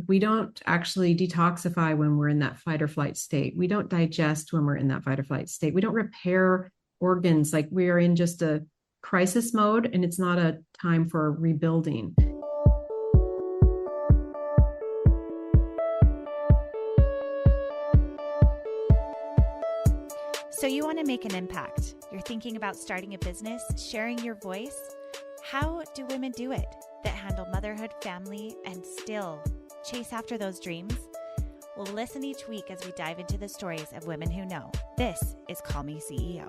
we don't actually detoxify when we're in that fight or flight state. We don't digest when we're in that fight or flight state. We don't repair organs. Like we are in just a crisis mode, and it's not a time for rebuilding. So you want to make an impact. You're thinking about starting a business, sharing your voice. How do women do it that handle motherhood, family, and still chase after those dreams? Well, listen each week as we dive into the stories of women who know. This is Call Me CEO.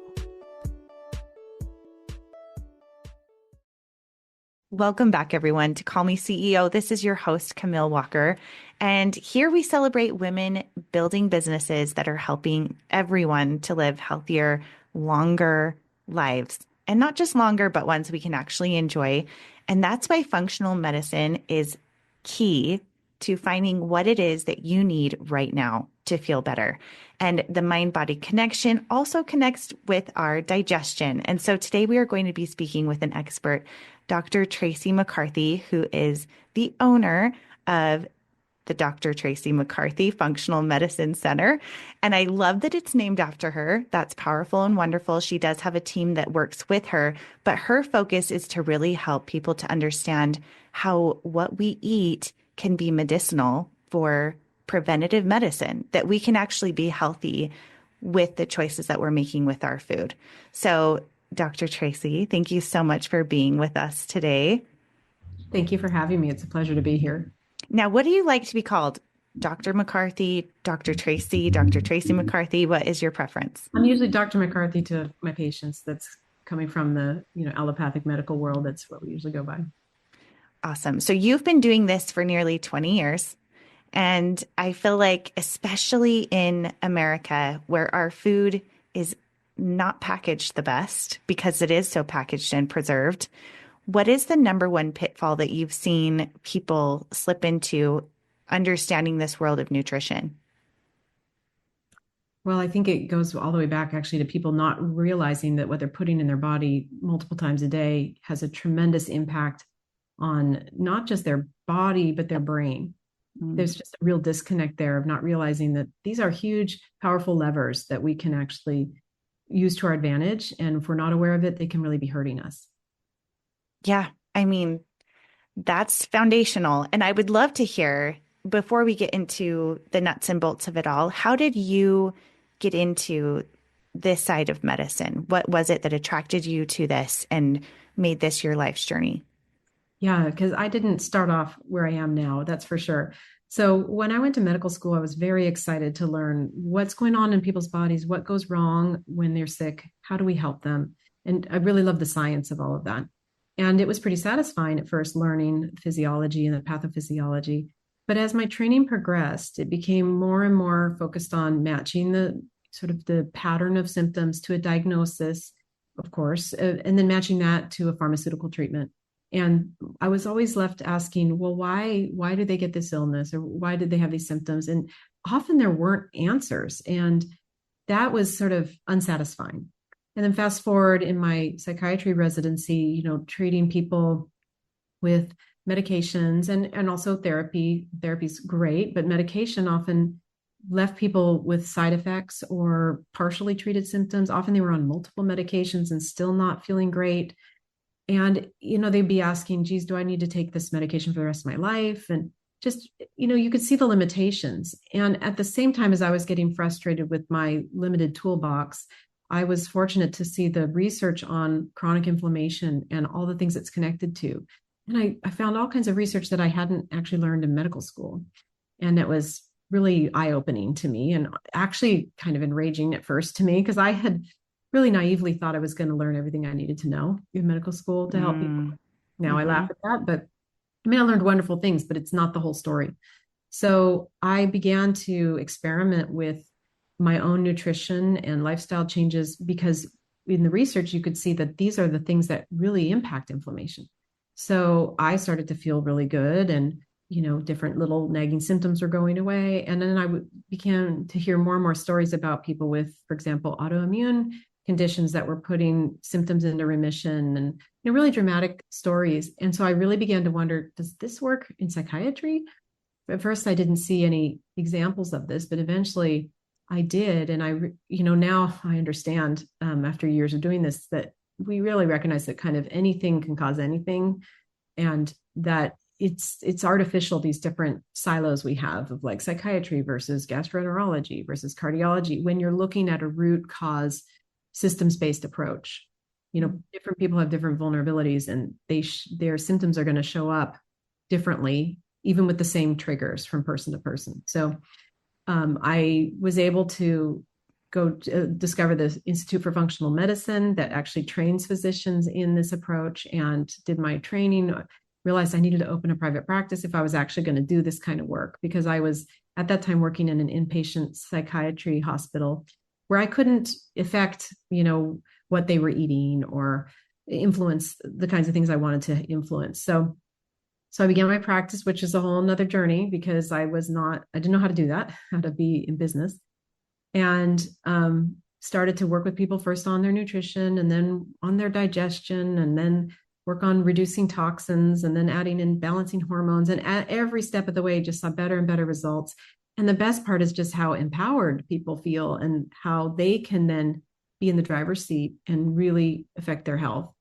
Welcome back, everyone, to Call Me CEO. This is your host, Camille Walker. And here we celebrate women building businesses that are helping everyone to live healthier, longer lives. And not just longer, but ones we can actually enjoy. And that's why functional medicine is key to finding what it is that you need right now to feel better. And the mind-body connection also connects with our digestion. And so today we are going to be speaking with an expert, Dr. Tracy McCarthy, who is the owner of the Dr. Tracy McCarthy Functional Medicine Center. And I love that it's named after her. That's powerful and wonderful. She does have a team that works with her, but her focus is to really help people to understand how what we eat can be medicinal for preventative medicine, that we can actually be healthy with the choices that we're making with our food. So Dr. Tracy, thank you so much for being with us today. Thank you for having me. It's a pleasure to be here. Now, what do you like to be called? Dr. McCarthy, Dr. Tracy, Dr. Tracy McCarthy? What is your preference? I'm usually Dr. McCarthy to my patients. That's coming from the, allopathic medical world. That's what we usually go by. Awesome. So you've been doing this for nearly 20 years. And I feel like, especially in America, where our food is not packaged the best because it is so packaged and preserved, what is the number one pitfall that you've seen people slip into understanding this world of nutrition? Well, I think it goes all the way back actually to people not realizing that what they're putting in their body multiple times a day has a tremendous impact on not just their body, but their brain. There's just a real disconnect there of not realizing that these are huge, powerful levers that we can actually use to our advantage. And if we're not aware of it, they can really be hurting us. Yeah, I mean, that's foundational. And I would love to hear, before we get into the nuts and bolts of it all, how did you get into this side of medicine? What was it that attracted you to this and made this your life's journey? Yeah, because I didn't start off where I am now, that's for sure. So when I went to medical school, I was very excited to learn what's going on in people's bodies, what goes wrong when they're sick, how do we help them? And I really love the science of all of that. And it was pretty satisfying at first learning physiology and the pathophysiology. But as my training progressed, it became more and more focused on matching the sort of the pattern of symptoms to a diagnosis, of course, and then matching that to a pharmaceutical treatment. And I was always left asking, well, why do they get this illness, or why did they have these symptoms? And often there weren't answers. And that was sort of unsatisfying. And then fast forward in my psychiatry residency, treating people with medications and also therapy. Therapy's great, but medication often left people with side effects or partially treated symptoms. Often they were on multiple medications and still not feeling great. And, they'd be asking, geez, do I need to take this medication for the rest of my life? And just, you could see the limitations. And at the same time as I was getting frustrated with my limited toolbox, I was fortunate to see the research on chronic inflammation and all the things it's connected to. And I found all kinds of research that I hadn't actually learned in medical school. And it was really eye-opening to me and actually kind of enraging at first to me, because I had really naively thought I was going to learn everything I needed to know in medical school to help people. Now I laugh at that, but I learned wonderful things, but it's not the whole story. So I began to experiment with my own nutrition and lifestyle changes, because in the research, you could see that these are the things that really impact inflammation. So I started to feel really good, and, different little nagging symptoms were going away. And then I began to hear more and more stories about people with, for example, autoimmune conditions that were putting symptoms into remission, and really dramatic stories. And so I really began to wonder, does this work in psychiatry? at first I didn't see any examples of this, but eventually I did. And now I understand after years of doing this that we really recognize that kind of anything can cause anything, and that it's artificial, these different silos we have of like psychiatry versus gastroenterology versus cardiology when you're looking at a root cause systems-based approach. Different people have different vulnerabilities, and their symptoms are going to show up differently even with the same triggers from person to person. So I was able to go discover the Institute for Functional Medicine that actually trains physicians in this approach, and did my training. Realized I needed to open a private practice if I was actually going to do this kind of work, because I was at that time working in an inpatient psychiatry hospital where I couldn't affect, what they were eating or influence the kinds of things I wanted to influence. So I began my practice, which is a whole nother journey, because I didn't know how to do that, how to be in business. And started to work with people first on their nutrition and then on their digestion, and then work on reducing toxins, and then adding in balancing hormones. And at every step of the way, just saw better and better results. And the best part is just how empowered people feel and how they can then be in the driver's seat and really affect their health.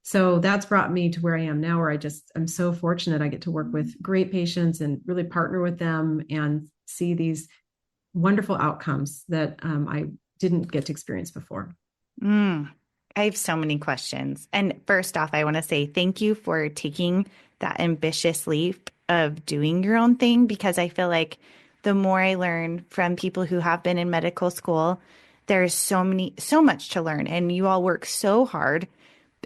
So that's brought me to where I am now, where I'm so fortunate. I get to work with great patients and really partner with them and see these wonderful outcomes that I didn't get to experience before. I have so many questions. And first off, I want to say thank you for taking that ambitious leap of doing your own thing, because I feel like the more I learn from people who have been in medical school, there's so much to learn, and you all work so hard.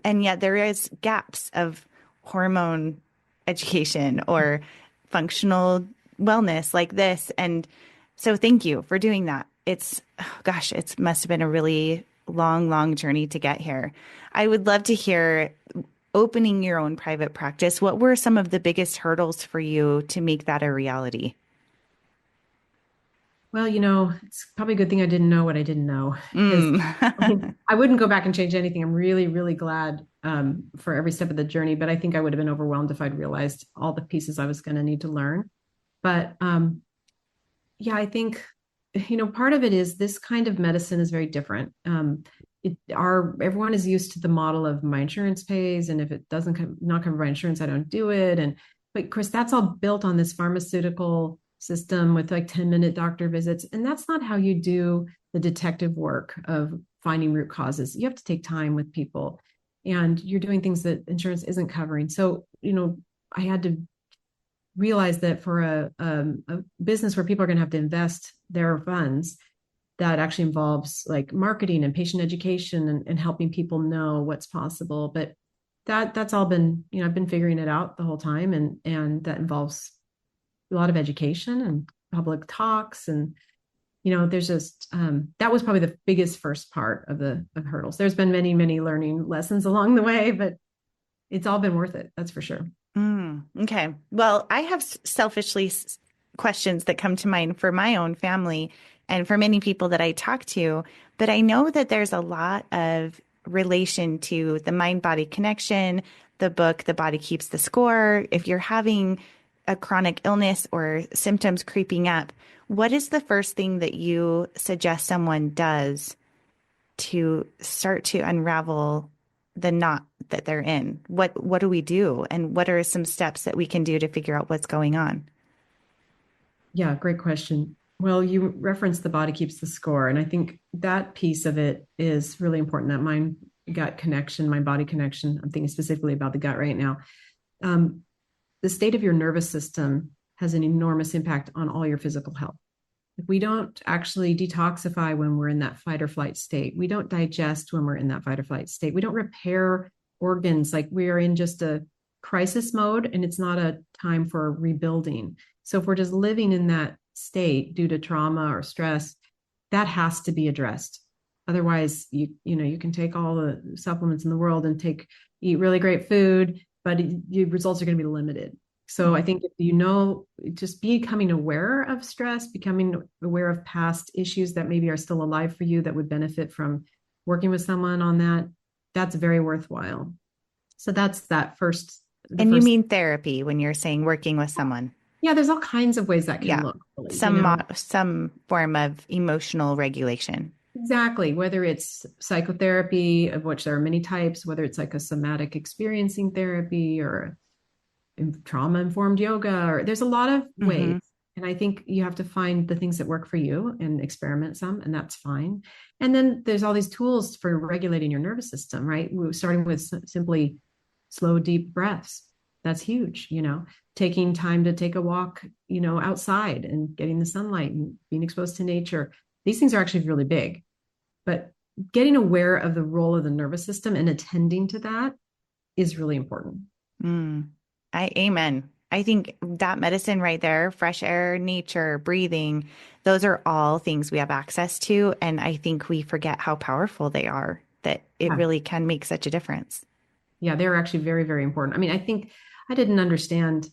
And yet there is gaps of hormone education or functional wellness like this. And so thank you for doing that. It must have been a really long journey to get here. I would love to hear, opening your own private practice, what were some of the biggest hurdles for you to make that a reality? Well, it's probably a good thing I didn't know what I didn't know, because Mm. I wouldn't go back and change anything. I'm really, really glad for every step of the journey, but I think I would have been overwhelmed if I'd realized all the pieces I was going to need to learn. But yeah, I think, part of it is this kind of medicine is very different. Everyone is used to the model of my insurance pays, and if it doesn't not cover by insurance, I don't do it. But of course, that's all built on this pharmaceutical system with like 10-minute doctor visits. And that's not how you do the detective work of finding root causes. You have to take time with people, and you're doing things that insurance isn't covering. So, I had to realize that for a business where people are going to have to invest their funds, that actually involves like marketing and patient education, and helping people know what's possible. But that's all been, I've been figuring it out the whole time. And that involves a lot of education and public talks. And, there's just, that was probably the biggest first part of hurdles. There's been many, many learning lessons along the way, but it's all been worth it. That's for sure. Okay. Well, I have selfishly questions that come to mind for my own family and for many people that I talk to, but I know that there's a lot of relation to the mind-body connection, the book, The Body Keeps the Score. If you're having a chronic illness or symptoms creeping up, what is the first thing that you suggest someone does to start to unravel the knot that they're in? What do we do? And what are some steps that we can do to figure out what's going on? Yeah, great question. Well, you referenced The Body Keeps the Score. And I think that piece of it is really important, that mind gut connection, mind body connection. I'm thinking specifically about the gut right now. The state of your nervous system has an enormous impact on all your physical health. If we don't actually detoxify when we're in that fight or flight state, we don't digest when we're in that fight or flight state, we don't repair organs, like we are in just a crisis mode, and it's not a time for rebuilding. So if we're just living in that state due to trauma or stress, that has to be addressed. Otherwise, you can take all the supplements in the world and eat really great food, but your results are going to be limited. So I think if just becoming aware of stress, becoming aware of past issues that maybe are still alive for you that would benefit from working with someone on that, that's very worthwhile. So that's that first. And you mean therapy when you're saying working with someone? Yeah, there's all kinds of ways that can Yeah. look, really, you know. Some form of emotional regulation. Exactly. Whether it's psychotherapy, of which there are many types, whether it's like a somatic experiencing therapy or trauma informed yoga, or there's a lot of ways. Mm-hmm. And I think you have to find the things that work for you and experiment some, and that's fine. And then there's all these tools for regulating your nervous system, right? We're starting with simply slow, deep breaths. That's huge, you know, taking time to take a walk, you know, outside and getting the sunlight and being exposed to nature. These things are actually really big, but getting aware of the role of the nervous system and attending to that is really important. Mm. Amen. I think that medicine right there, fresh air, nature, breathing, those are all things we have access to. And I think we forget how powerful they are, that it Yeah. really can make such a difference. Yeah, they're actually very, very important. I mean, I think I didn't understand,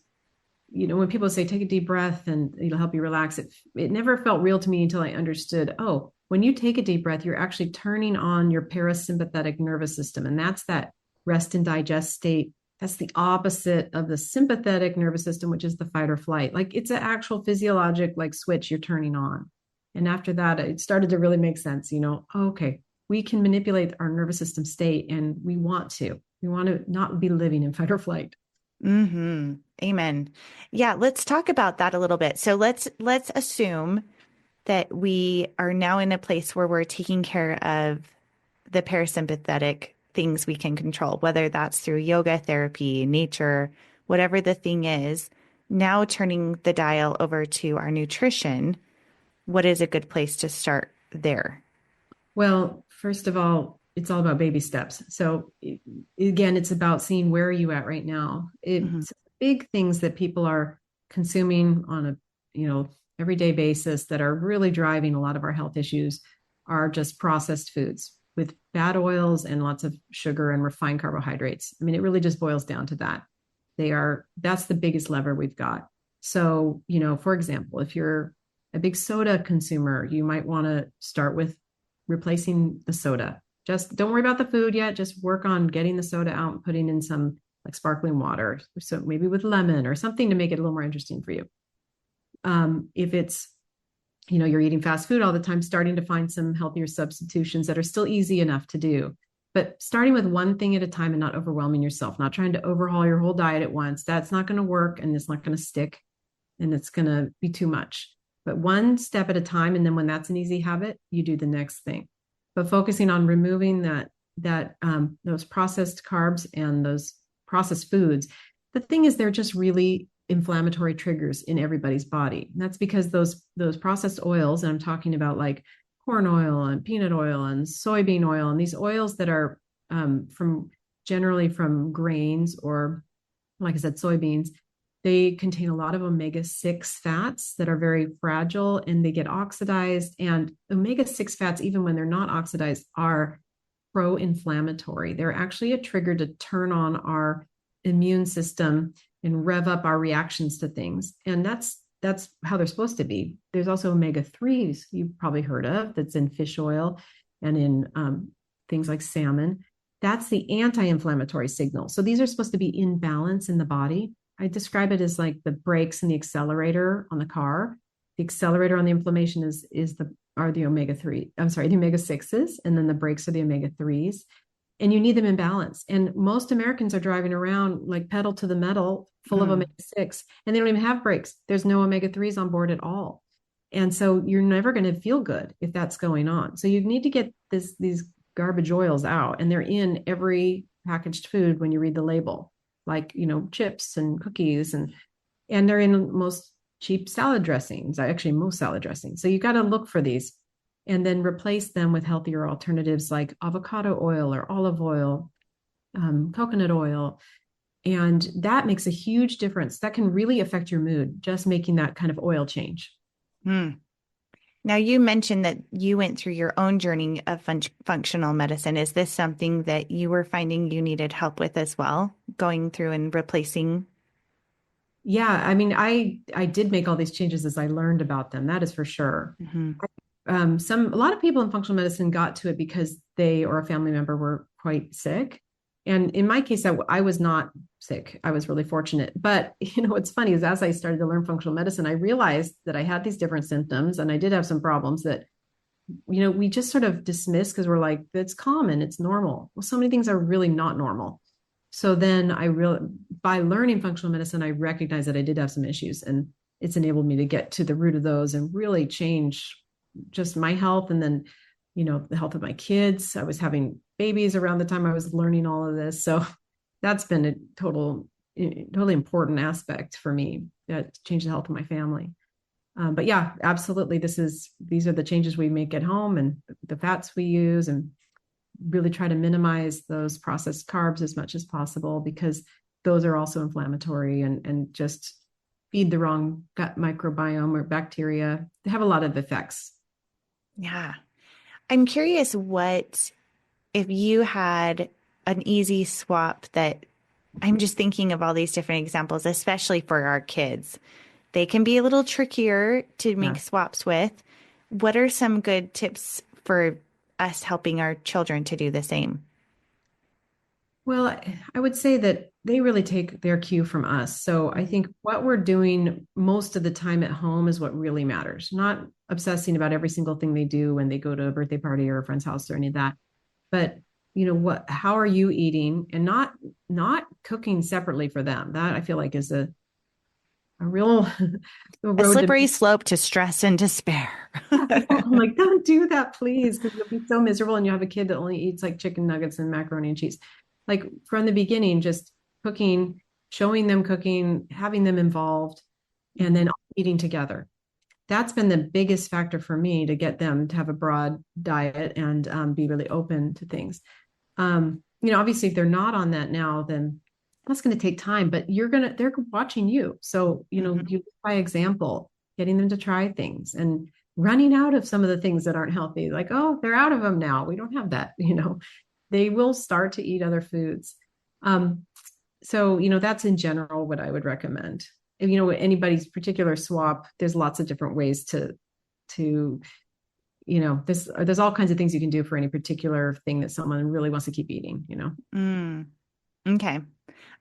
you know, when people say take a deep breath and it'll help you relax, it never felt real to me until I understood, oh, when you take a deep breath, you're actually turning on your parasympathetic nervous system. And that's that rest and digest state. That's the opposite of the sympathetic nervous system, which is the fight or flight. Like it's an actual physiologic like switch you're turning on. And after that, it started to really make sense, you know, okay, we can manipulate our nervous system state and we want to. We want to not be living in fight or flight. Hmm. Amen. Yeah, let's talk about that a little bit. So let's assume that we are now in a place where we're taking care of the parasympathetic things we can control, whether that's through yoga, therapy, nature, whatever the thing is. Now turning the dial over to our nutrition, what is a good place to start there? Well, first of all, it's all about baby steps. So again, it's about seeing where are you at right now. Hmm. It's big things that people are consuming on a, you know, everyday basis that are really driving a lot of our health issues are just processed foods with bad oils and lots of sugar and refined carbohydrates. I mean, it really just boils down to that. That's the biggest lever we've got. So, you know, for example, if you're a big soda consumer, you might want to start with replacing the soda. Just don't worry about the food yet. Just work on getting the soda out and putting in some like sparkling water. So maybe with lemon or something to make it a little more interesting for you. If it's, you know, you're eating fast food all the time, starting to find some healthier substitutions that are still easy enough to do. But starting with one thing at a time and not overwhelming yourself, not trying to overhaul your whole diet at once. That's not going to work and it's not going to stick and it's going to be too much. But one step at a time. And then when that's an easy habit, you do the next thing. But focusing on removing those processed carbs and those processed foods. The thing is, they're just really inflammatory triggers in everybody's body. And that's because those processed oils, and I'm talking about like corn oil and peanut oil and soybean oil, and these oils that are from generally from grains or, like I said, soybeans, they contain a lot of omega-6 fats that are very fragile and they get oxidized. And omega-6 fats, even when they're not oxidized, are pro-inflammatory. They're actually a trigger to turn on our immune system and rev up our reactions to things. And that's how they're supposed to be. There's also omega-3s you've probably heard of that's in fish oil and in things like salmon. That's the anti-inflammatory signal. So these are supposed to be in balance in the body. I describe it as like the brakes and the accelerator on the car. The accelerator on the inflammation are the omega-3. I'm sorry, the omega-6s, and then the brakes are the omega-3s. And you need them in balance. And most Americans are driving around like pedal to the metal, full of Mm. omega-6, and they don't even have brakes. There's no omega-3s on board at all. And so you're never going to feel good if that's going on. So you need to get these garbage oils out, and they're in every packaged food when you read the label, like, you know, chips and cookies, and they're in most cheap salad dressings, actually most salad dressings. So you got to look for these and then replace them with healthier alternatives like avocado oil or olive oil, coconut oil. And that makes a huge difference. That can really affect your mood, just making that kind of oil change. Hmm. Now, you mentioned that you went through your own journey of functional medicine. Is this something that you were finding you needed help with as well, going through and replacing? Yeah, I mean, I did make all these changes as I learned about them. That is for sure. Hmm. A lot of people in functional medicine got to it because they or a family member were quite sick, And in my case, I was not sick. I was really fortunate. But, what's funny is as I started to learn functional medicine, I realized that I had these different symptoms and I did have some problems that, we just sort of dismiss because we're like, it's common, it's normal. Well, so many things are really not normal. So then by learning functional medicine, I recognized that I did have some issues, and it's enabled me to get to the root of those and really change just my health. And then, the health of my kids. I was having babies around the time I was learning all of this. So that's been a totally important aspect for me that changed the health of my family. But yeah, absolutely. These are the changes we make at home and the fats we use, and really try to minimize those processed carbs as much as possible, because those are also inflammatory and just feed the wrong gut microbiome or bacteria. They have a lot of effects. Yeah. I'm curious if you had an easy swap that I'm just thinking of all these different examples, especially for our kids. They can be a little trickier to make Yeah. swaps with. What are some good tips for us helping our children to do the same? Well, I would say that they really take their cue from us. So I think what we're doing most of the time at home is what really matters, not obsessing about every single thing they do when they go to a birthday party or a friend's house or any of that. But how are you eating, and not cooking separately for them. That I feel like is a real A road to. slippery slope to stress and despair. I'm like, don't do that, please, because you'll be so miserable and you have a kid that only eats like chicken nuggets and macaroni and cheese. Like from the beginning, just cooking, showing them cooking, having them involved, and then eating together. That's been the biggest factor for me to get them to have a broad diet and be really open to things. Obviously, if they're not on that now, then that's going to take time, but they're watching you. So, you by example, getting them to try things and running out of some of the things that aren't healthy. Like, oh, they're out of them now. We don't have that, they will start to eat other foods. So, that's in general what I would recommend. If, anybody's particular swap, there's lots of different ways to there's all kinds of things you can do for any particular thing that someone really wants to keep eating. Okay.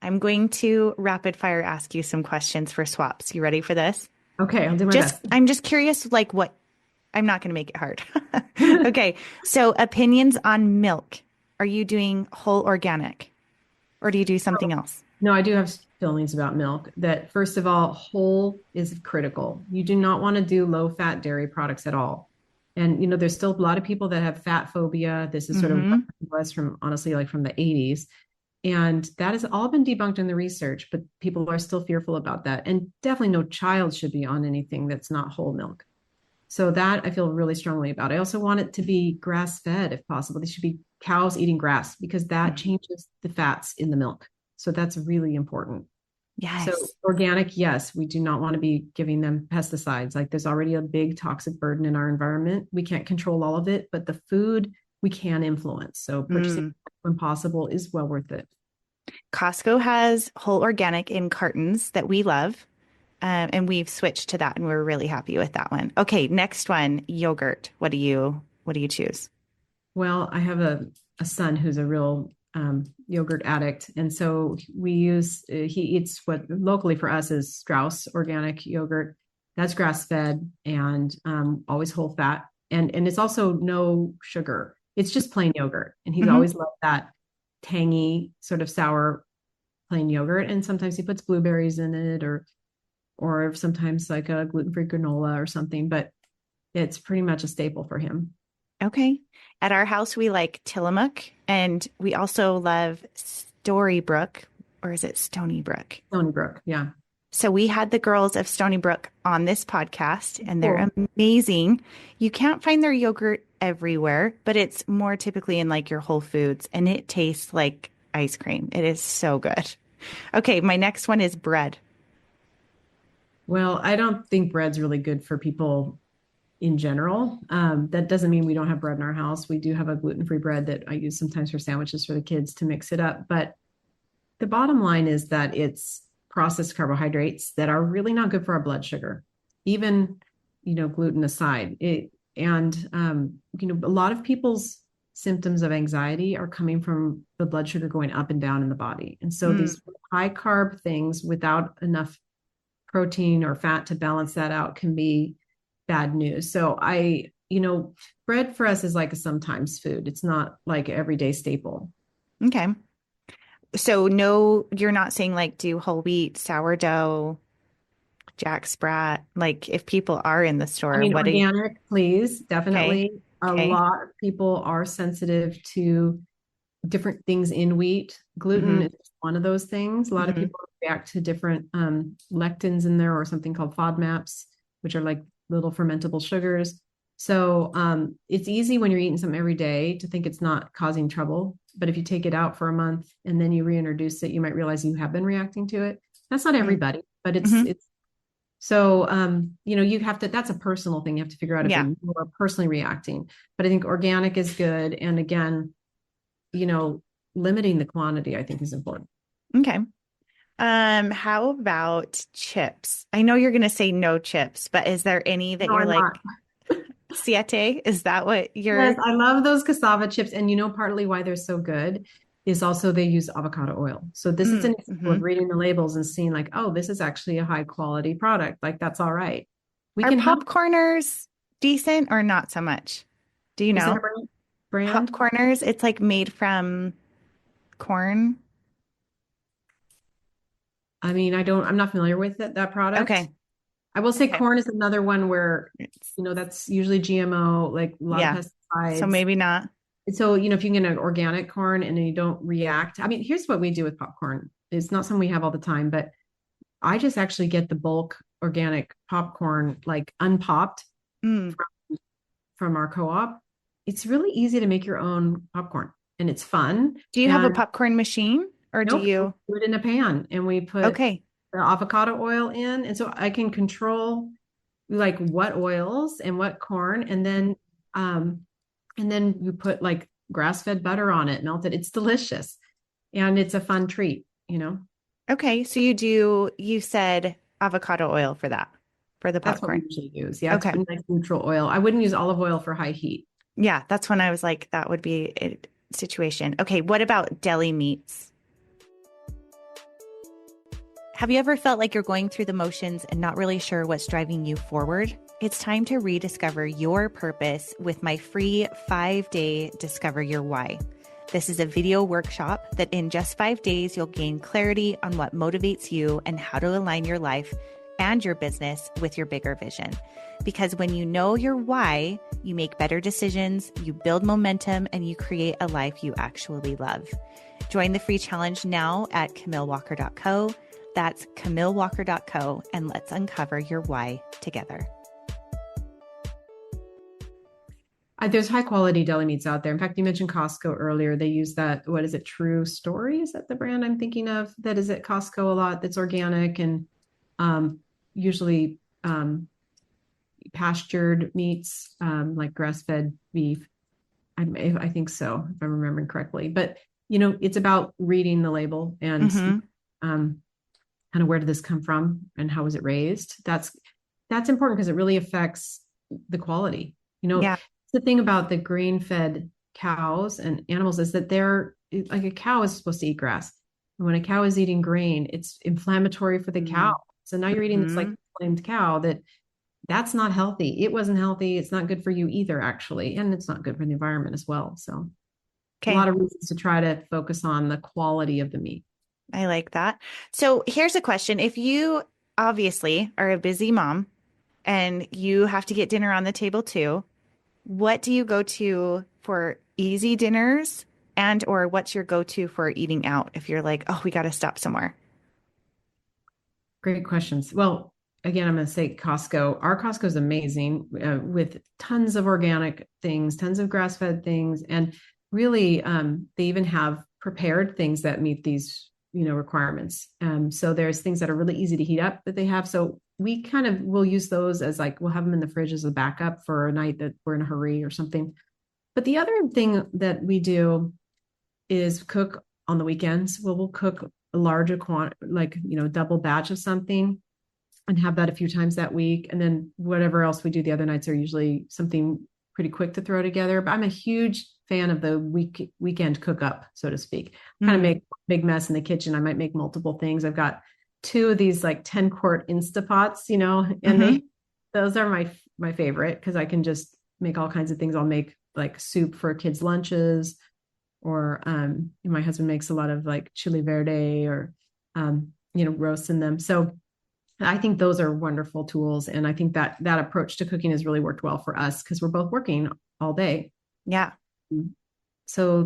I'm going to rapid fire ask you some questions for swaps. You ready for this? Okay, I'll do my best. I'm just curious, I'm not going to make it hard. Okay. So opinions on milk. Are you doing whole organic or do you do something else? No, I do have feelings about milk that, first of all, whole is critical. You do not want to do low fat dairy products at all. And, there's still a lot of people that have fat phobia. This is sort of was from, honestly, like from the 80s. And that has all been debunked in the research, but people are still fearful about that. And definitely no child should be on anything that's not whole milk. So that I feel really strongly about. I also want it to be grass fed if possible. They should be cows eating grass, because that changes the fats in the milk. So that's really important. Yes. So organic, yes, we do not want to be giving them pesticides. Like there's already a big toxic burden in our environment. We can't control all of it, but the food we can influence. So purchasing when possible is well worth it. Costco has whole organic in cartons that we love. And we've switched to that and we're really happy with that one. Okay, next one, yogurt. What do you choose? Well, I have a son who's a real yogurt addict. And so he eats what locally for us is Strauss organic yogurt. That's grass fed and always whole fat. And it's also no sugar. It's just plain yogurt. And he's always loved that tangy, sort of sour plain yogurt. And sometimes he puts blueberries in it or sometimes like a gluten-free granola or something, but it's pretty much a staple for him. Okay. At our house, we like Tillamook and we also love Storybrook, or is it Stony Brook? Stony Brook, yeah. So we had the girls of Stony Brook on this podcast and they're Cool. amazing. You can't find their yogurt everywhere, but it's more typically in like your Whole Foods and it tastes like ice cream. It is so good. Okay, my next one is bread. Well, I don't think bread's really good for people in general. That doesn't mean we don't have bread in our house. We do have a gluten-free bread that I use sometimes for sandwiches for the kids to mix it up. But the bottom line is that it's processed carbohydrates that are really not good for our blood sugar, even, gluten aside. A lot of people's symptoms of anxiety are coming from the blood sugar going up and down in the body. And so Mm, these high carb things without enough protein or fat to balance that out can be bad news. So bread for us is like a sometimes food. It's not like everyday staple. okay. So no, you're not saying like do whole wheat, sourdough, jack sprat. Like if people are in the I store, mean, what do you, organic, please, okay, definitely. A okay. lot of people are sensitive to different things in wheat. Gluten Mm-hmm, is one of those things. A lot of mm-hmm, people react to different lectins in there or something called FODMAPs, which are like little fermentable sugars. So it's easy when you're eating something every day to think it's not causing trouble. But if you take it out for a month and then you reintroduce it, you might realize you have been reacting to it. That's not everybody, but mm-hmm. it's so you have to, that's a personal thing. You have to figure out if Yeah. you are personally reacting. But I think organic is good. And again, you know, limiting the quantity, I think is important. Okay. How about chips? I know you're going to say no chips, but is there any that No, you're I'm not. like, siete? Is that what Yes, you're, I love those cassava chips. And partly why they're so good is also they use avocado oil. So this is an example mm-hmm. of reading the labels and seeing like, oh, this is actually a high quality product. Like that's all right. We Are can have, popcorners decent or not so much? Do you is it a know? brand? Popcorners, it's like made from corn. I mean, I'm not familiar with that product. Okay. I will say Okay. corn is another one where, that's usually GMO, like a lot of Yeah. So pesticides. maybe not. So, if you can get an organic corn and then you don't react. I mean, here's what we do with popcorn. It's not something we have all the time, but I just actually get the bulk organic popcorn, like unpopped Mm. from our co-op. It's really easy to make your own popcorn and it's fun. Do you have a And popcorn machine or do nope, we you? do it in a pan and we put Okay. the avocado oil in. And so I can control like what oils and what corn. And then you put like grass-fed butter on it, melted. It's delicious. And it's a fun treat. Okay. So you said avocado oil for that, for the That's what we popcorn. usually use. Yeah, it's Okay. a nice neutral oil. I wouldn't use olive oil for high heat. Yeah. That's when I was like, that would be a situation. Okay. What about deli meats? Have you ever felt like you're going through the motions and not really sure what's driving you forward? It's time to rediscover your purpose with my free 5-day Discover Your Why. This is a video workshop that in just 5 days, you'll gain clarity on what motivates you and how to align your life and your business with your bigger vision. Because when you know your why, you make better decisions, you build momentum, and you create a life you actually love. Join the free challenge now at CamilleWalker.co. That's CamilleWalker.co, and let's uncover your why together. There's high quality deli meats out there. In fact, you mentioned Costco earlier. They use that. What is it? True Story? Is that the brand I'm thinking of? That is at Costco a lot. That's organic and usually pastured meats, like grass-fed beef. I think so, if I'm remembering correctly. But it's about reading the label and Mm-hmm. um, kind of where did this come from and how was it raised. That's important because it really affects the quality. Yeah. The thing about the grain-fed cows and animals is that they're like a cow is supposed to eat grass. And when a cow is eating grain, it's inflammatory for the cow. So now you're eating this like Mm-hmm. inflamed cow that's not healthy. It wasn't healthy. It's not good for you either, actually. And it's not good for the environment as well. So a Okay. lot of reasons to try to focus on the quality of the meat. I like that. So here's a question. If you obviously are a busy mom and you have to get dinner on the table too, what do you go to for easy dinners and or what's your go-to for eating out if you're like, oh, we got to stop somewhere? Great questions. Well, again, I'm going to say Costco. Our Costco is amazing with tons of organic things, tons of grass-fed things, and really, they even have prepared things that meet these, requirements. So there's things that are really easy to heat up that they have. So we kind of will use those as like we'll have them in the fridge as a backup for a night that we're in a hurry or something. But the other thing that we do is cook on the weekends. We'll cook a larger like double batch of something and have that a few times that week. And then whatever else we do the other nights are usually something pretty quick to throw together. But I'm a huge fan of the weekend cook up, so to speak. Kind of make Mm. a big mess in the kitchen. I might make multiple things. I've got two of these like 10-quart Instapots, and Hmm. those are my favorite because I can just make all kinds of things. I'll make like soup for kids' lunches, or my husband makes a lot of like chili verde or roasts in them. So I think those are wonderful tools. And I think that approach to cooking has really worked well for us because we're both working all day. Yeah. So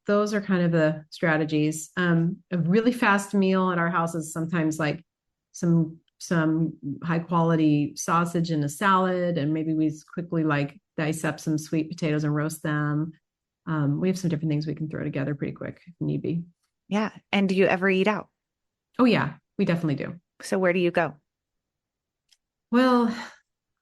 those are kind of the strategies. A really fast meal at our house is sometimes like some high quality sausage in a salad, and maybe we quickly like dice up some sweet potatoes and roast them. We have some different things we can throw together pretty quick if need be. Yeah. And do you ever eat out? Oh yeah, we definitely do. So where do you go? Well,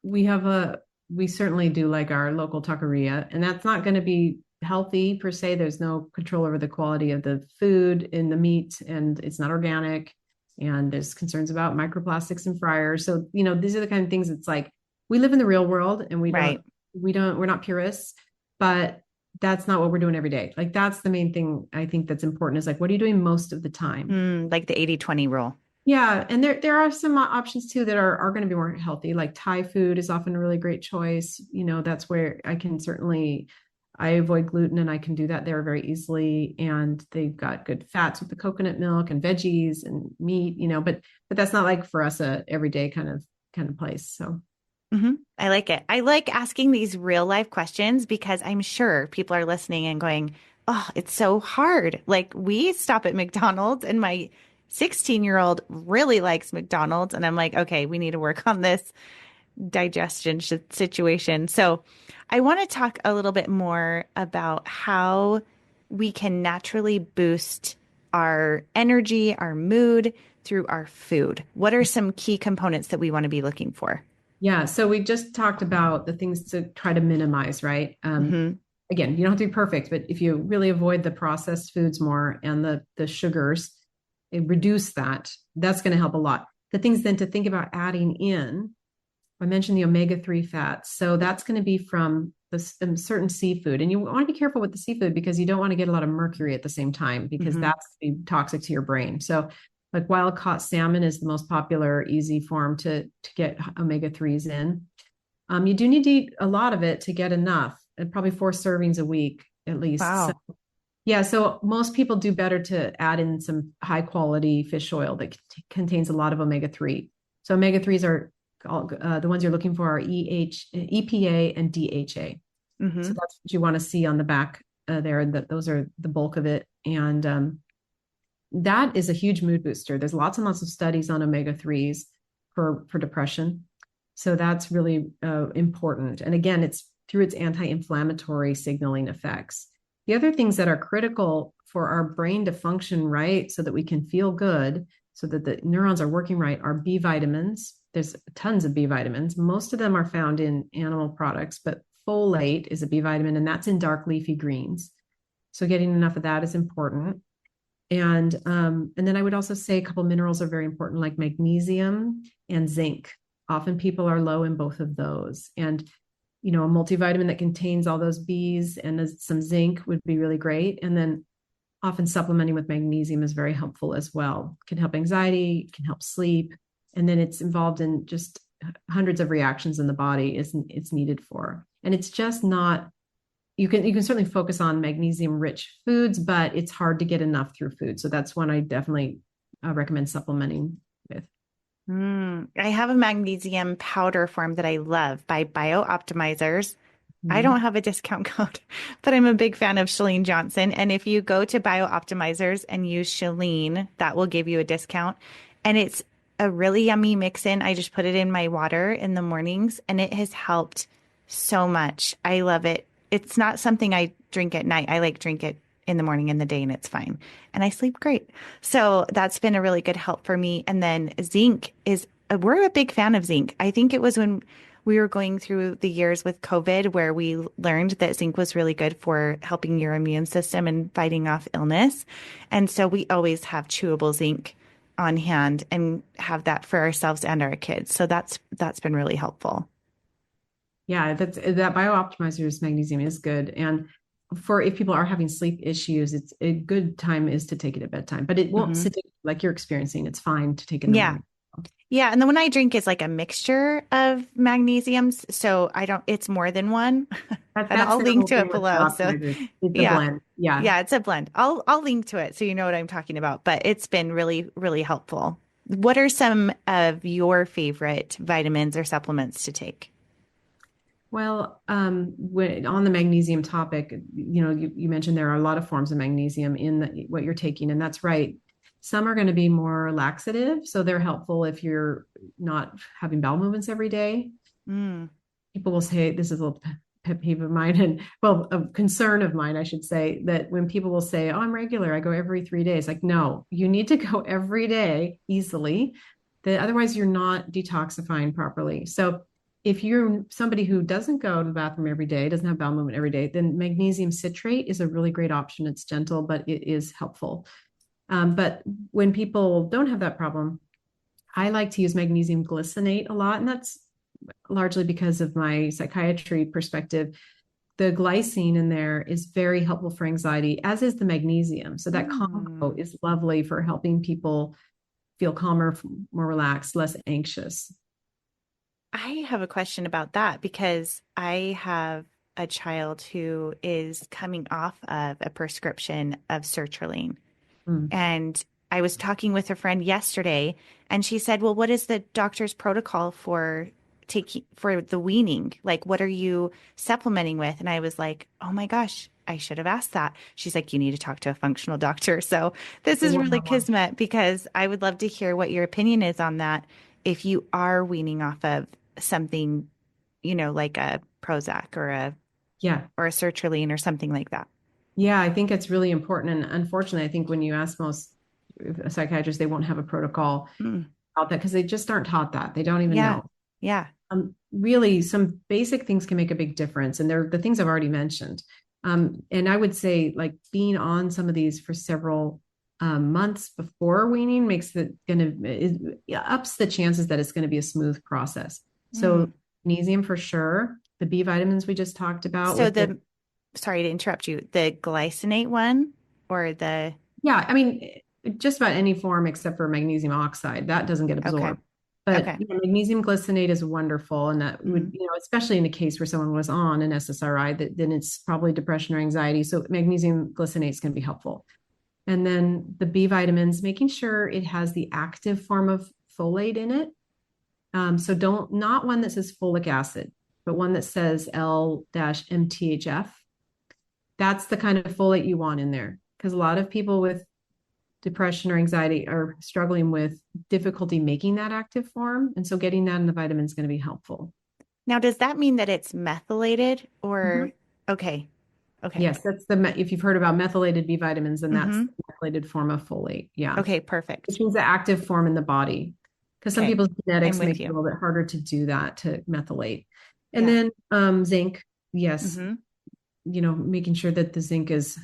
we have we certainly do like our local taqueria, and that's not going to be healthy per se. There's no control over the quality of the food in the meat, and it's not organic. And there's concerns about microplastics in fryers. So, these are the kind of things. It's like we live in the real world, and Right. we're not purists, but that's not what we're doing every day. Like that's the main thing I think that's important is like, what are you doing most of the time? Like the 80/20 rule. Yeah, and there are some options too that are going to be more healthy. Like Thai food is often a really great choice. That's where I avoid gluten and I can do that there very easily. And they've got good fats with the coconut milk and veggies and meat. But that's not like for us a everyday kind of place. So I like it. I like asking these real life questions because I'm sure people are listening and going, oh, it's so hard. Like we stop at McDonald's and my 16-year-old really likes McDonald's. And I'm like, okay, we need to work on this digestion situation. So I want to talk a little bit more about how we can naturally boost our energy, our mood through our food. What are some key components that we want to be looking for? yeah, so we just talked about the things to try to minimize, right? Hmm. Again, you don't have to be perfect, but if you really avoid the processed foods more and the sugars, and reduce that, that's going to help a lot. The things then to think about adding in, I mentioned the omega-3 fats. So that's going to be from certain seafood. And you want to be careful with the seafood because you don't want to get a lot of mercury at the same time because Hmm. that's toxic to your brain. So like wild caught salmon is the most popular, easy form to get omega-3s in. You do need to eat a lot of it to get enough, and probably 4 servings a week at least. So Wow. yeah, so most people do better to add in some high quality fish oil that contains a lot of omega-3. So omega-3s are the ones you're looking for are EPA and DHA. So Hmm. that's what you want to see on the back there. That those are the bulk of it, and that is a huge mood booster. There's lots and lots of studies on omega-3s for depression. So that's really important. And again, it's through its anti-inflammatory signaling effects. The other things that are critical for our brain to function right so that we can feel good, so that the neurons are working right, are B vitamins. There's tons of B vitamins. Most of them are found in animal products, but folate is a B vitamin, and that's in dark leafy greens. So getting enough of that is important. And then I would also say a couple minerals are very important, like magnesium and zinc. Often people are low in both of those. And a multivitamin that contains all those Bs and some zinc would be really great. And then often supplementing with magnesium is very helpful as well. It can help anxiety, can help sleep. And then it's involved in just hundreds of reactions in the body it's needed for. And it's just not you can certainly focus on magnesium rich foods, but it's hard to get enough through food. So that's one I definitely recommend supplementing with. I have a magnesium powder form that I love by Bio-Optimizers. I Mhm. don't have a discount code, but I'm a big fan of Shalene Johnson. And if you go to Bio-Optimizers and use Shalene, that will give you a discount. And it's a really yummy mix in. I just put it in my water in the mornings and it has helped so much. I love it. It's not something I drink at night. I like drink it in the morning and the day and it's fine. And I sleep great. So that's been a really good help for me. And then zinc is, we're a big fan of zinc. I think it was when we were going through the years with COVID where we learned that zinc was really good for helping your immune system and fighting off illness. And so we always have chewable zinc on hand and have that for ourselves and our kids. So that's been really helpful. Yeah, that BioOptimizer's magnesium is good. And for if people are having sleep issues, it's a good time is to take it at bedtime, but it won't Hmm. sit like you're experiencing. It's fine to take in the Yeah. morning. Yeah. And the one I drink is like a mixture of magnesiums. So I don't, it's more than one. And That's I'll their link whole to it thing with the below. So optimizers. It's a yeah. blend. Yeah. Yeah, it's a blend. I'll link to it so you know what I'm talking about, but it's been really, really helpful. What are some of your favorite vitamins or supplements to take? Well, on the magnesium topic, you mentioned there are a lot of forms of magnesium in what you're taking, and that's right. Some are going to be more laxative, so they're helpful if you're not having bowel movements every day. Mm. People will say this is a little pet peeve of mine, and well, a concern of mine, I should say, that when people will say, "Oh, I'm regular, I go every 3 days," like, no, you need to go every day easily. That otherwise you're not detoxifying properly. So if you're somebody who doesn't go to the bathroom every day, doesn't have bowel movement every day, then magnesium citrate is a really great option. It's gentle, but it is helpful. But when people don't have that problem, I like to use magnesium glycinate a lot, and that's largely because of my psychiatry perspective. The glycine in there is very helpful for anxiety, as is the magnesium. So that combo Mm. is lovely for helping people feel calmer, more relaxed, less anxious. I have a question about that because I have a child who is coming off of a prescription of sertraline. Mm. And I was talking with a friend yesterday, and she said, "Well, what is the doctor's protocol for taking for the weaning? Like, what are you supplementing with?" And I was like, "Oh my gosh, I should have asked that." She's like, "You need to talk to a functional doctor." So this They is won't really have one. kismet because I would love to hear what your opinion is on that. If you are weaning off of something, like a Prozac Yeah. or a sertraline or something like that. Yeah, I think it's really important. And unfortunately, I think when you ask most psychiatrists, they won't have a protocol Mm, about that because they just aren't taught that. They don't even yeah, know. yeah. Really, some basic things can make a big difference. And they're the things I've already mentioned. And I would say, like, being on some of these for several months before weaning makes it ups the chances that it's going to be a smooth process. So, Mm. magnesium for sure. The B vitamins we just talked about So with the. sorry to interrupt you, the glycinate one or Yeah, I mean, just about any form except for magnesium oxide, that doesn't get okay, absorbed. But okay. magnesium glycinate is wonderful, and that would, Hmm. especially in a case where someone was on an SSRI, then it's probably depression or anxiety. So magnesium glycinate is going to be helpful. And then the B vitamins, making sure it has the active form of folate in it. So don't not one that says folic acid, but one that says L-MTHF. That's the kind of folate you want in there because a lot of people with depression or anxiety are struggling with difficulty making that active form. And so getting that in the vitamin is going to be helpful. Now, does that mean that it's methylated Mhm. or okay, okay. Yes, if you've heard about methylated B vitamins, then that's Hmm. the methylated form of folate. Yeah. Okay, Which perfect. means the active form in the body. Because some Okay, people's I'm genetics with make it a you. little bit harder to do that, to methylate. And Yeah. then zinc, yes, Hmm. making sure that the zinc is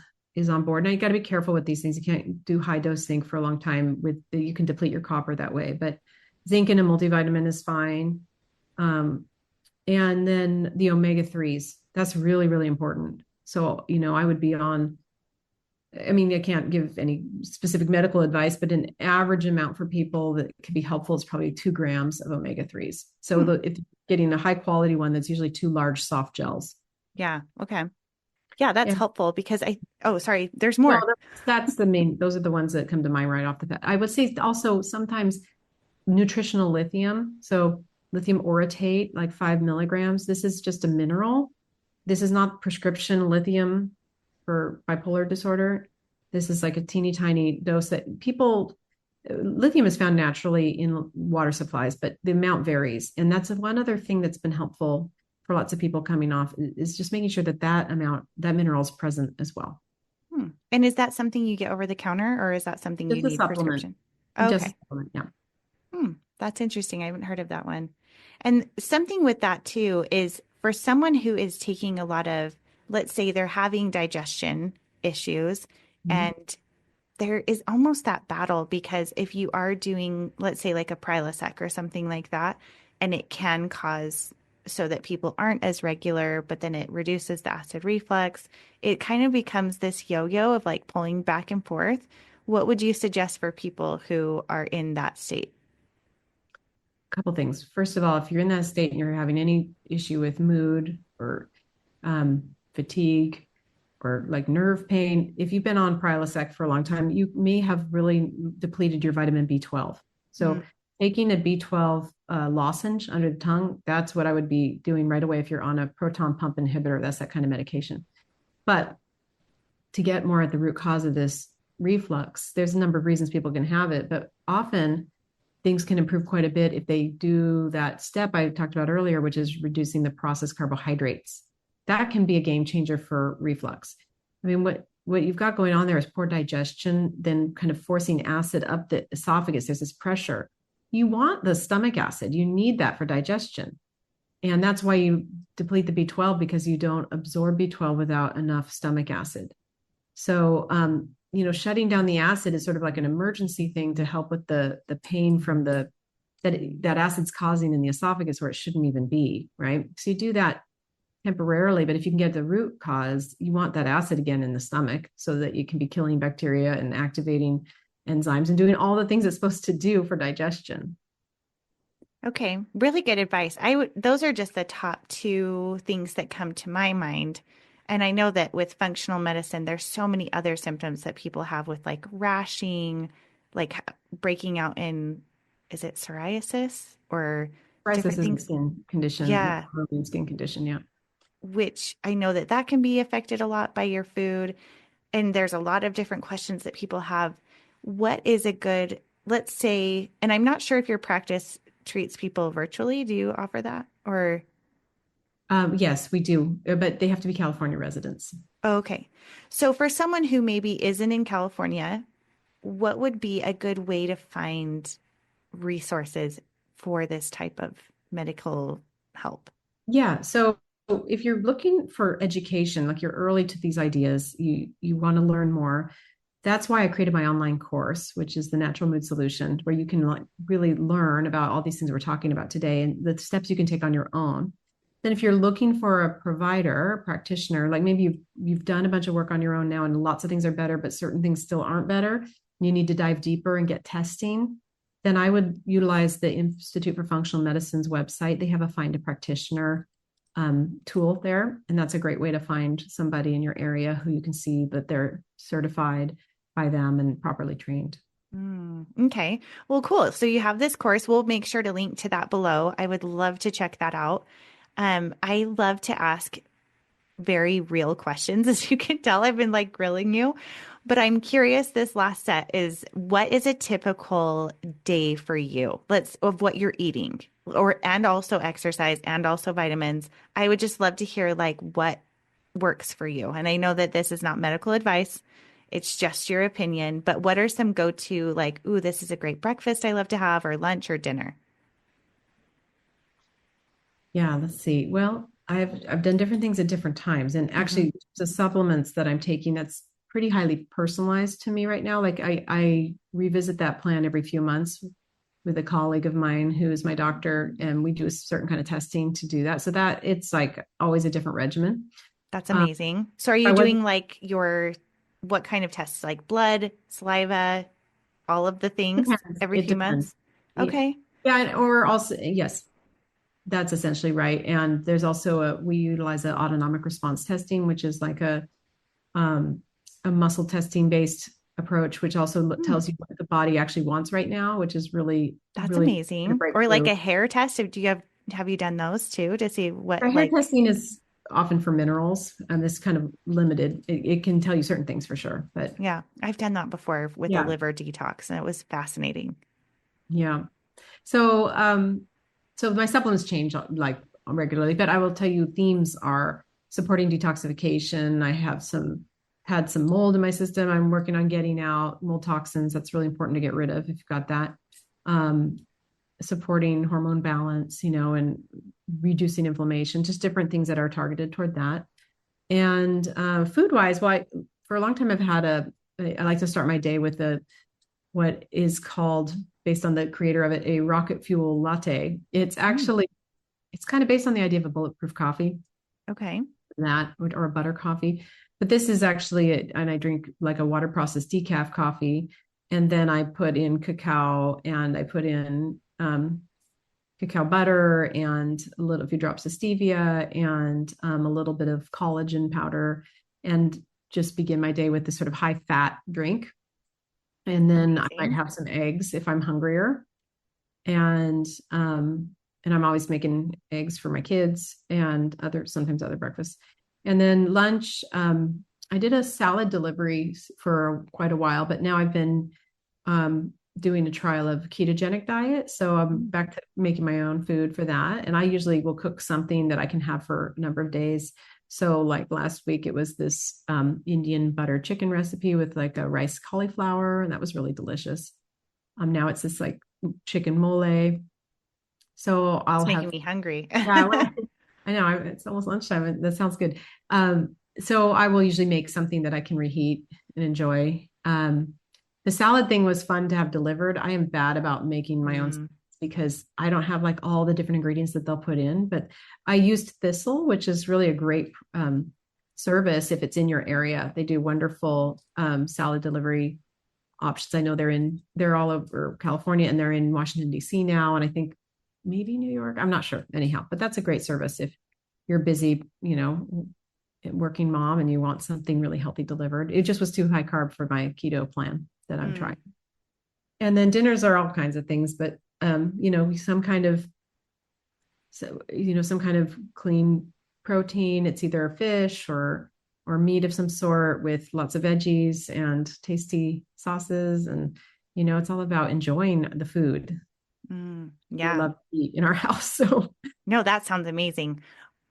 on board. Now you got to be careful with these things. You can't do high dose zinc for a long time you can deplete your copper that way, but zinc in a multivitamin is fine. Um, and then the omega 3s, that's really, really important. So, I would be on, I mean, I can't give any specific medical advice, but an average amount for people that could be helpful is probably 2 grams of omega 3s. So Hmm. if you're getting a high quality one, that's usually two large soft gels. Yeah. Okay. Yeah, that's Yeah. helpful because oh, sorry, there's Well, more. that's the main, those are the ones that come to mind right off the bat. I would say also sometimes nutritional lithium. So lithium orotate, like 5 milligrams. This is just a mineral. This is not prescription lithium for bipolar disorder. This is like a teeny tiny dose that lithium is found naturally in water supplies, but the amount varies. And that's one other thing that's been helpful for lots of people coming off is just making sure that mineral is present as well. Hmm. And is that something you get over the counter or is that something you Just a need supplement, prescription? just a Okay. supplement. Yeah. Hmm. That's interesting. I haven't heard of that one. And something with that too is for someone who is taking a lot of, let's say they're having digestion issues Mhm. and there is almost that battle because if you are doing, let's say like a Prilosec or something like that, and it can cause so that people aren't as regular, but then it reduces the acid reflux. It kind of becomes this yo-yo of like pulling back and forth. What would you suggest for people who are in that state? A couple things. First of all, if you're in that state and you're having any issue with mood or fatigue or like nerve pain, if you've been on Prilosec for a long time, you may have really depleted your vitamin B12. So Mm, taking a B12 lozenge under the tongue, that's what I would be doing right away if you're on a proton pump inhibitor. That's that kind of medication. But to get more at the root cause of this reflux, there's a number of reasons people can have it, but often things can improve quite a bit if they do that step I talked about earlier, which is reducing the processed carbohydrates. That can be a game changer for reflux. I mean, what you've got going on there is poor digestion, then kind of forcing acid up the esophagus. There's this pressure. You want the stomach acid. You need that for digestion. And that's why you deplete the B12 because you don't absorb B12 without enough stomach acid. So, shutting down the acid is sort of like an emergency thing to help with the pain from that acid's causing in the esophagus where it shouldn't even be, right? So you do that temporarily, but if you can get the root cause, you want that acid again in the stomach so that you can be killing bacteria and activating enzymes and doing all the things it's supposed to do for digestion. okay, really good advice. Those are just the top two things that come to my mind. And I know that with functional medicine, there's so many other symptoms that people have with like rashing, like breaking out in, is it psoriasis or Psoriasis different is a things? skin condition, Yeah, skin condition. Yeah. which I know that that can be affected a lot by your food. And there's a lot of different questions that people have. What is a good, let's say, and I'm not sure if your practice treats people virtually. Do you offer that? Or, Yes, we do, but they have to be California residents. oh, okay. So for someone who maybe isn't in California, what would be a good way to find resources for this type of medical help? Yeah. So if you're looking for education, like you're early to these ideas, you want to learn more. That's why I created my online course, which is the Natural Mood Solution, where you can like really learn about all these things we're talking about today and the steps you can take on your own. Then if you're looking for a provider, a practitioner, like maybe you've done a bunch of work on your own now and lots of things are better, but certain things still aren't better, and you need to dive deeper and get testing, then I would utilize the Institute for Functional Medicine's website. They have a find a practitioner tool there, and that's a great way to find somebody in your area who you can see that they're certified by them and properly trained. Okay. Well, cool. So you have this course. We'll make sure to link to that below. I would love to check that out. I love to ask very real questions. As you can tell, I've been like grilling you, but I'm curious. This last set is what is a typical day for you? Let's of what you're eating or and also exercise and also vitamins. I would just love to hear like what works for you. And I know that this is not medical advice. It's just your opinion, but what are some go-to like, ooh, this is a great breakfast I love to have or lunch or dinner? Yeah, let's see. Well, I've done different things at different times, and Hmm. actually, the supplements that I'm taking that's pretty highly personalized to me right now. Like I revisit that plan every few months with a colleague of mine who is my doctor, and we do a certain kind of testing to do that. So that it's like always a different regimen. That's Um, amazing. So are I you was doing like your what kind of tests? Like blood, saliva, all of the things depends. every It few depends. months? Okay. Yeah, or also yes, that's essentially right. And there's also we utilize a autonomic response testing, which is like um, a muscle testing based approach, which also Hmm, tells you what the body actually wants right now, which is really, that's really a amazing. Or like breakthrough. a hair test. Do you have you done those too to see what Our hair like testing is often for minerals, and this kind of limited. It can tell you certain things for sure, but yeah, I've done that before with a yeah, liver detox and it was fascinating. yeah. So, so my supplements change like regularly, but I will tell you themes are supporting detoxification. I have had some mold in my system. I'm working on getting out mold toxins. That's really important to get rid of if you've got that. Um, Supporting hormone balance, and reducing inflammation, just different things that are targeted toward that. And food wise, well, for a long time, I like to start my day with what is called, based on the creator of it, a rocket fuel latte. It's Mm. actually it's kind of based on the idea of a bulletproof coffee, Okay. that or a butter coffee. But this is actually and I drink like a water processed decaf coffee, and then I put in cacao and I put in cacao butter and a few drops of stevia and a little bit of collagen powder, and just begin my day with this sort of high fat drink. And then I might Amazing. have some eggs if I'm hungrier. And and I'm always making eggs for my kids and sometimes other breakfasts. And then lunch, I did a salad delivery for quite a while, but now I've been doing a trial of ketogenic diet. So I'm back to making my own food for that. And I usually will cook something that I can have for a number of days. So like last week, it was this Indian butter chicken recipe with like a rice cauliflower, and that was really delicious. Now it's this like chicken mole. So It's I'll making have, me hungry. yeah, well, I know it's almost lunchtime. That sounds good. So I will usually make something that I can reheat and enjoy. The salad thing was fun to have delivered. I am bad about making my own Mm, because I don't have like all the different ingredients that they'll put in, but I used Thistle, which is really a great service if it's in your area. They do wonderful salad delivery options. I know they're all over California and they're in Washington, D.C. now. And I think maybe New York. I'm not sure anyhow, but that's a great service if you're busy, working mom and you want something really healthy delivered. It just was too high carb for my keto plan that I'm mm, trying. And then dinners are all kinds of things, but some kind of some kind of clean protein. It's either fish or meat of some sort with lots of veggies and tasty sauces. And it's all about enjoying the food. We yeah. love to eat in our house. So No, that sounds amazing.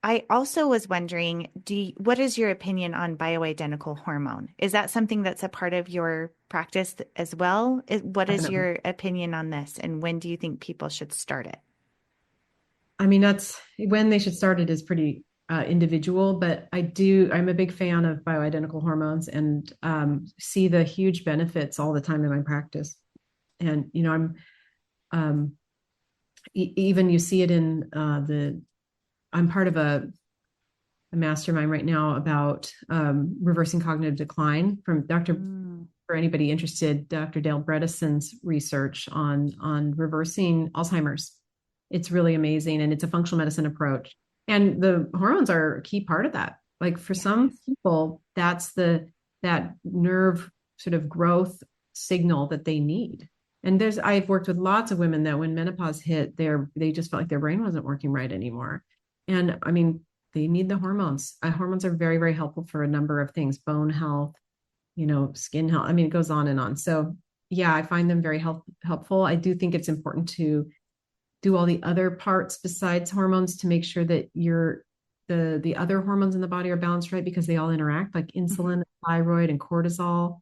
I also was wondering, what is your opinion on bioidentical hormone? Is that something that's a part of your practice as well? What is definitely. your opinion on this, and when do you think people should start it? I mean, that's when they should start. It is pretty individual, but I'm a big fan of bioidentical hormones and see the huge benefits all the time in my practice. And, um, even you see it in I'm part of a mastermind right now about reversing cognitive decline from Mm, for anybody interested, Dr. Dale Bredesen's research on reversing Alzheimer's. It's really amazing, and it's a functional medicine approach. And the hormones are a key part of that. Like for some yes. people, that's that nerve sort of growth signal that they need. And I've worked with lots of women that when menopause hit, they just felt like their brain wasn't working right anymore. And I mean, they need the hormones. Hormones are very, very helpful for a number of things, bone health, skin health. I mean, it goes on and on. So yeah, I find them very helpful. I do think it's important to do all the other parts besides hormones to make sure that the other hormones in the body are balanced right, because they all interact, like Mhm. insulin, thyroid, and cortisol.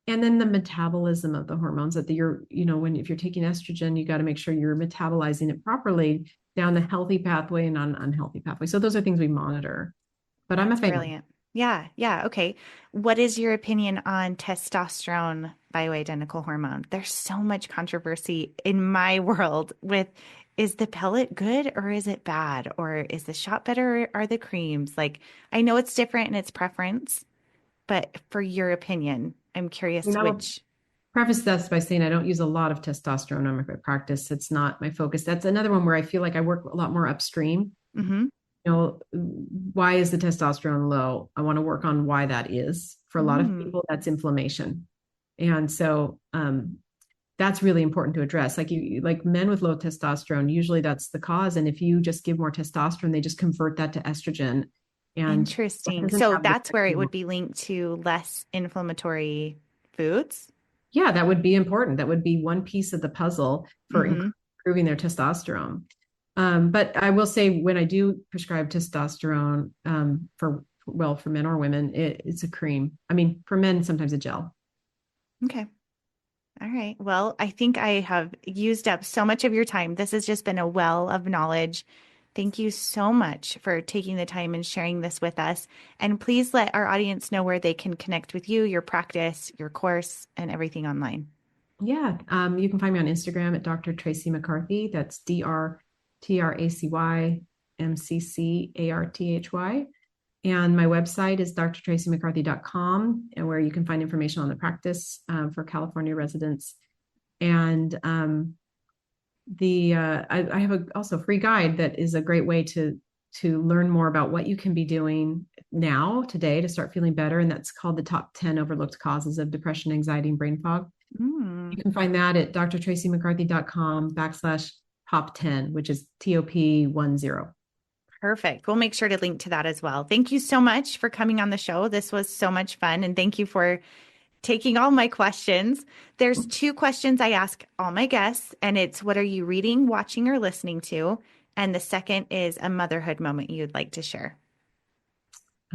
And then the metabolism of the hormones that if you're taking estrogen, you got to make sure you're metabolizing it properly down the healthy pathway and on unhealthy pathway. So those are things we monitor. But I'm a That's fan. brilliant. Yeah, yeah. Okay. What is your opinion on testosterone bioidentical hormone? There's so much controversy in my world with, is the pellet good or is it bad? Or is the shot better or are the creams? Like, I know it's different in its preference, but for your opinion, I'm I mean, curious I will which. preface this by saying I don't use a lot of testosterone in my practice. It's not my focus. That's another one where I feel like I work a lot more upstream. Hmm. Why is the testosterone low? I want to work on why that is. For a lot of Mm, people, that's inflammation. And so that's really important to address. Like men with low testosterone, usually that's the cause. And if you just give more testosterone, they just convert that to estrogen. And that interesting. doesn't So have the that's effect where we it would want. be linked to less inflammatory foods. Yeah, that would be important. That would be one piece of the puzzle for Hmm. improving their testosterone. But I will say when I do prescribe testosterone for men or women, it's a cream. I mean, for men, sometimes a gel. Okay. All right. Well, I think I have used up so much of your time. This has just been a well of knowledge. Thank you so much for taking the time and sharing this with us. And please let our audience know where they can connect with you, your practice, your course, and everything online. Yeah, you can find me on Instagram at Dr. Tracy McCarthy. That's DrTracy. MCCARTHY. And my website is drtracymccarthy.com, and where you can find information on the practice for California residents. And I have also a free guide that is a great way to learn more about what you can be doing now today to start feeling better. And that's called the top 10 overlooked causes of depression, anxiety, and brain fog. You can find that at drtracymccarthy.com/top 10, which is TOP10. Perfect. We'll make sure to link to that as well. Thank you so much for coming on the show. This was so much fun. And thank you for taking all my questions. There's two questions I ask all my guests, and it's what are you reading, watching, or listening to? And the second is a motherhood moment you'd like to share.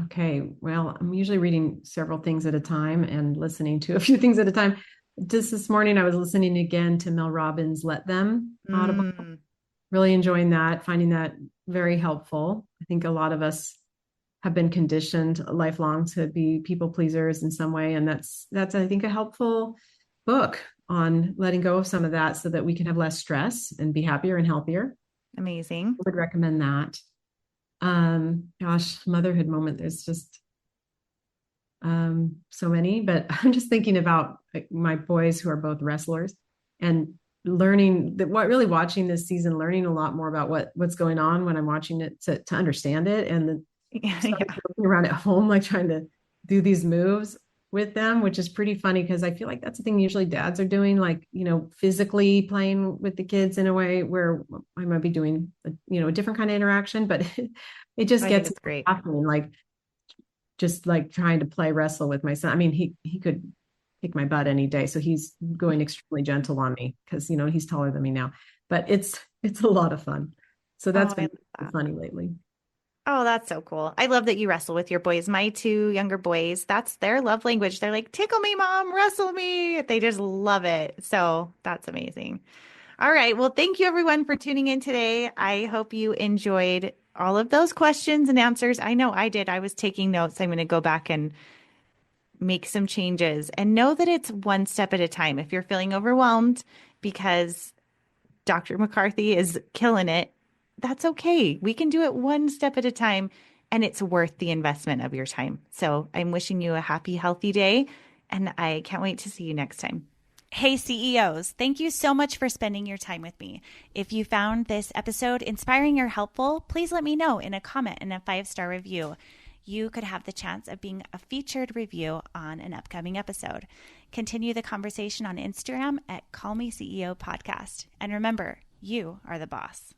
Okay. Well, I'm usually reading several things at a time and listening to a few things at a time. Just this morning, I was listening again to Mel Robbins' Let Them Audible. Really enjoying that, finding that very helpful. I think a lot of us have been conditioned lifelong to be people pleasers in some way. And that's I think, a helpful book on letting go of some of that so that we can have less stress and be happier and healthier. Amazing. I would recommend that. Gosh, motherhood moment. There's just so many, but I'm just thinking about my boys who are both wrestlers and learning that watching this season, learning a lot more about what's going on when I'm watching it to understand it. And then joking around at home, like trying to do these moves with them, which is pretty funny because I feel like that's the thing usually dads are doing, like, physically playing with the kids in a way where I might be doing, a different kind of interaction, but it just gets great. happening, like just like trying to play wrestle with my son. I mean, he could kick my butt any day. So he's going extremely gentle on me because, he's taller than me now, but it's a lot of fun. So that's been funny lately. Oh, that's so cool. I love that you wrestle with your boys. My two younger boys, that's their love language. They're like, tickle me, mom, wrestle me. They just love it. So that's amazing. All right. Well, thank you everyone for tuning in today. I hope you enjoyed all of those questions and answers. I know I did. I was taking notes. I'm going to go back and make some changes and know that it's one step at a time. If you're feeling overwhelmed because Dr. McCarthy is killing it, that's okay. We can do it one step at a time, and it's worth the investment of your time. So I'm wishing you a happy, healthy day, and I can't wait to see you next time. Hey, CEOs, thank you so much for spending your time with me. If you found this episode inspiring or helpful, please let me know in a comment and a 5-star review. You could have the chance of being a featured review on an upcoming episode. Continue the conversation on Instagram at Call Me CEO Podcast. And remember, you are the boss.